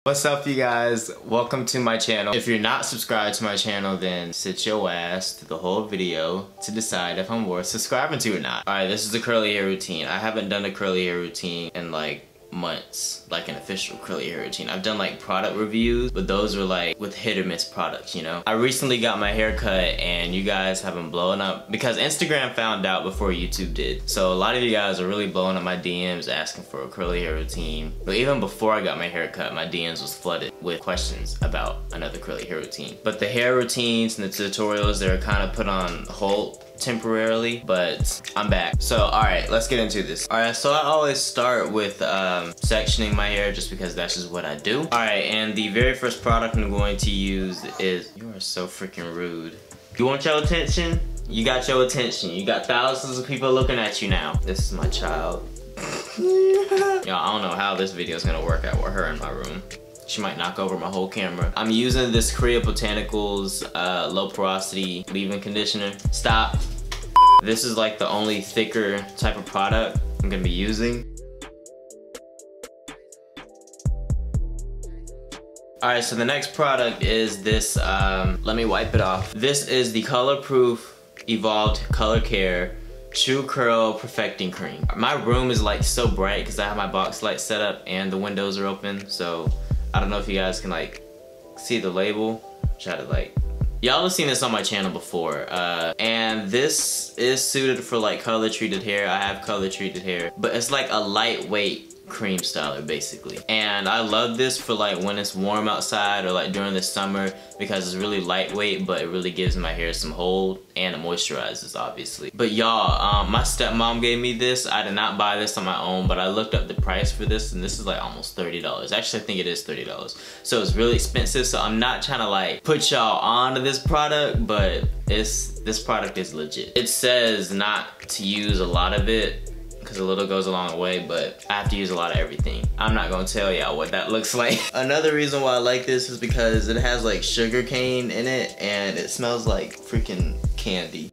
What's up, you guys? Welcome to my channel. If you're not subscribed to my channel, then sit your ass through the whole video to decide if I'm worth subscribing to or not. Alright, this is the curly hair routine. I haven't done a curly hair routine in like months, like an official curly hair routine. I've done like product reviews, but those were like with hit or miss products, you know? I recently got my hair cut and you guys have been blowing up because Instagram found out before YouTube did. So a lot of you guys are really blowing up my DMs asking for a curly hair routine. But even before I got my hair cut, my DMs was flooded with questions about another curly hair routine. But the hair routines and the tutorials, they're kind of put on hold temporarily, but I'm back. So alright, let's get into this. Alright, so I always start with sectioning my hair just because that's just what I do. Alright, and the very first product I'm going to use is, you are so freaking rude. You want your attention? You got your attention. You got thousands of people looking at you now. This is my child. Y'all, I don't know how this video is gonna work out with her in my room. She might knock over my whole camera. I'm using this Kriya Botanicals low porosity leave-in conditioner. Stop. This is like the only thicker type of product I'm gonna be using. Alright, so the next product is this, let me wipe it off. This is the Color-Proof Evolved Color Care Tru-Curl Perfecting Cream. My room is like so bright because I have my box light set up and the windows are open, so I don't know if you guys can like see the label. Try to like, y'all have seen this on my channel before, and this is suited for like color treated hair. I have color treated hair, but it's like a lightweight cream styler basically. And I love this for like when it's warm outside or like during the summer because it's really lightweight, but it really gives my hair some hold and it moisturizes obviously. But y'all, my stepmom gave me this. I did not buy this on my own, but I looked up the price for this and this is like almost $30. Actually, I think it is $30. So it's really expensive, so I'm not trying to like put y'all onto this product, but this product is legit. It says not to use a lot of it because a little goes a long way, but I have to use a lot of everything. I'm not gonna tell y'all what that looks like. Another reason why I like this is because it has like sugar cane in it and it smells like freaking candy.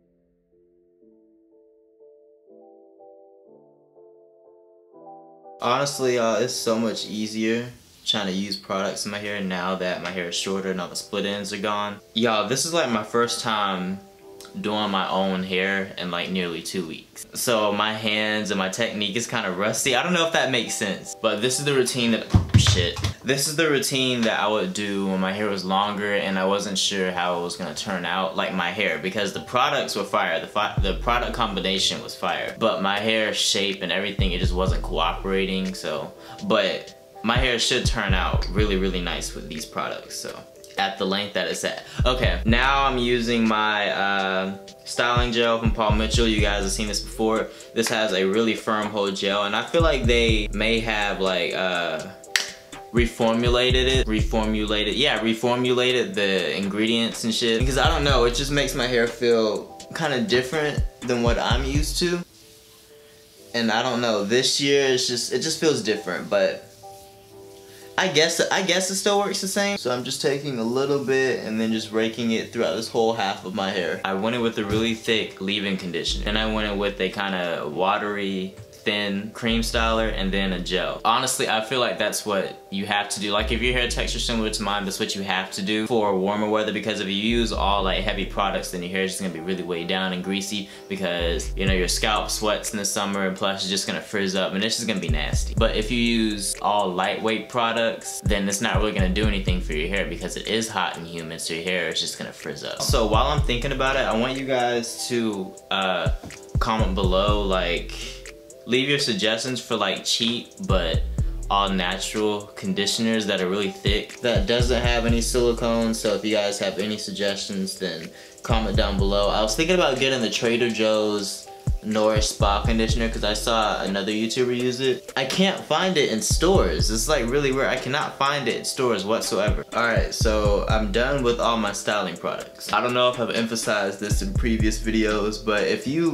Honestly, y'all, it's so much easier trying to use products in my hair now that my hair is shorter and all the split ends are gone. Y'all, this is like my first time doing my own hair in like nearly 2 weeks. So my hands and my technique is kind of rusty. I don't know if that makes sense, but this is the routine that, This is the routine that I would do when my hair was longer and I wasn't sure how it was gonna turn out, like my hair, because the products were fire. The product combination was fire, but my hair shape and everything, it just wasn't cooperating, so. But my hair should turn out really, really nice with these products, so. At the length that it's at. Okay, now I'm using my styling gel from Paul Mitchell. You guys have seen this before. This has a really firm hold gel, and I feel like they may have like reformulated the ingredients and shit. Because I don't know, it just makes my hair feel kind of different than what I'm used to. And I don't know, this year it just feels different, but I guess it still works the same. So I'm just taking a little bit and then just raking it throughout this whole half of my hair. I went in with a really thick leave-in conditioner. And I went in with a kind of watery, thin cream styler and then a gel. Honestly, I feel like that's what you have to do. Like if your hair texture is similar to mine, that's what you have to do for warmer weather, because if you use all like heavy products, then your hair is just gonna be really weighed down and greasy because, you know, your scalp sweats in the summer and plus it's just gonna frizz up and it's just gonna be nasty. But if you use all lightweight products, then it's not really gonna do anything for your hair because it is hot and humid, so your hair is just gonna frizz up. So while I'm thinking about it, I want you guys to comment below, like, leave your suggestions for like cheap but all natural conditioners that are really thick, that doesn't have any silicone. So if you guys have any suggestions, then comment down below. I was thinking about getting the Trader Joe's Nourish Spa conditioner because I saw another YouTuber use it. I can't find it in stores. It's like really weird. I cannot find it in stores whatsoever. Alright, so I'm done with all my styling products. I don't know if I've emphasized this in previous videos, but if you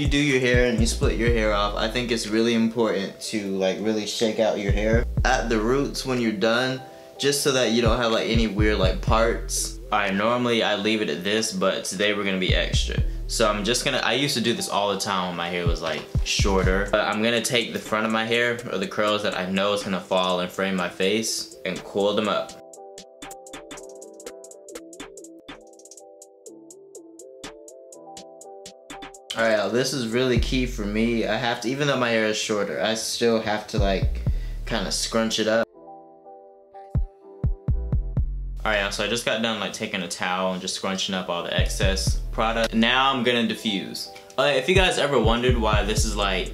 do your hair and you split your hair off, I think it's really important to like really shake out your hair. At the roots, when you're done, just so that you don't have like any weird like parts. Alright, normally I leave it at this, but today we're gonna be extra. So I'm just gonna, I used to do this all the time when my hair was like shorter, but I'm gonna take the front of my hair, or the curls that I know is gonna fall and frame my face, and coil them up. Alright, now this is really key for me. I have to, even though my hair is shorter, I still have to like kind of scrunch it up. Alright, so I just got done like taking a towel and just scrunching up all the excess product. Now I'm gonna diffuse. If you guys ever wondered why this is like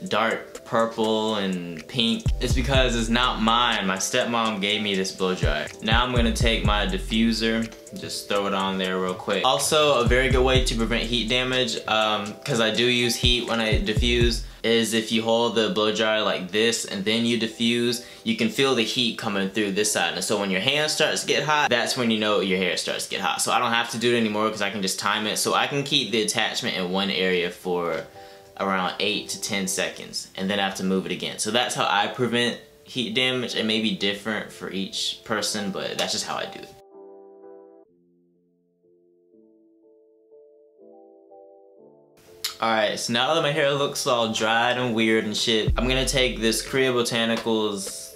dark purple and pink, it's because it's not mine. My stepmom gave me this blow dryer. Now I'm gonna take my diffuser, just throw it on there real quick. Also, a very good way to prevent heat damage, because I do use heat when I diffuse, is if you hold the blow dryer like this and then you diffuse, you can feel the heat coming through this side. And so when your hand starts to get hot, that's when you know your hair starts to get hot. So I don't have to do it anymore because I can just time it. So I can keep the attachment in one area for around 8 to 10 seconds, and then I have to move it again. So that's how I prevent heat damage. It may be different for each person, but that's just how I do it. Alright, so now that my hair looks all dried and weird and shit, I'm gonna take this Kriya Botanicals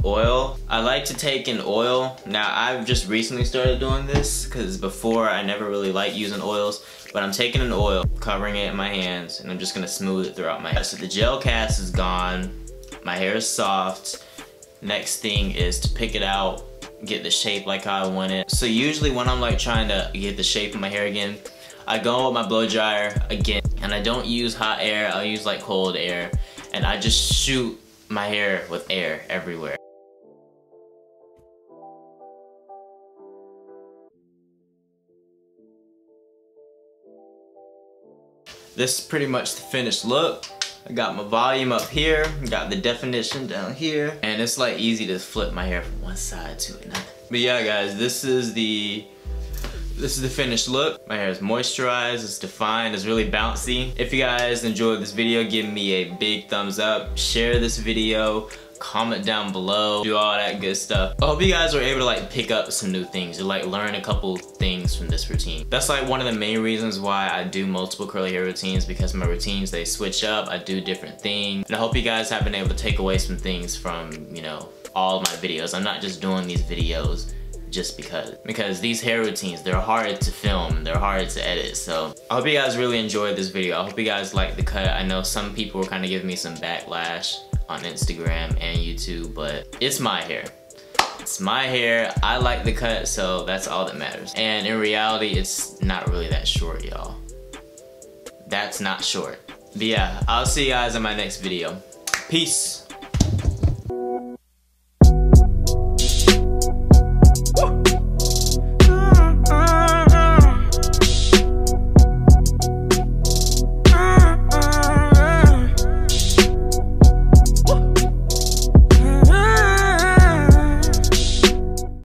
oil. I like to take an oil. Now, I've just recently started doing this because before I never really liked using oils, but I'm taking an oil, covering it in my hands, and I'm just gonna smooth it throughout my hair. So the gel cast is gone, my hair is soft. Next thing is to pick it out, get the shape like how I want it. So usually when I'm like trying to get the shape of my hair again, I go with my blow dryer again, and I don't use hot air, I'll use like cold air, and I just shoot my hair with air everywhere. This is pretty much the finished look. I got my volume up here, got the definition down here, and it's like easy to flip my hair from one side to another. But yeah guys, this is the finished look. My hair is moisturized, it's defined, it's really bouncy. If you guys enjoyed this video, give me a big thumbs up, share this video, comment down below, do all that good stuff. I hope you guys were able to like pick up some new things or like learn a couple things from this routine. That's like one of the main reasons why I do multiple curly hair routines, because my routines, they switch up, I do different things. And I hope you guys have been able to take away some things from, you know, all of my videos. I'm not just doing these videos just because these hair routines, they're hard to film, they're hard to edit. So I hope you guys really enjoyed this video. I hope you guys liked the cut. I know some people were kind of giving me some backlash on Instagram and YouTube, but it's my hair. It's my hair, I like the cut, so that's all that matters. And in reality, it's not really that short, y'all. That's not short. But yeah, I'll see you guys in my next video. Peace.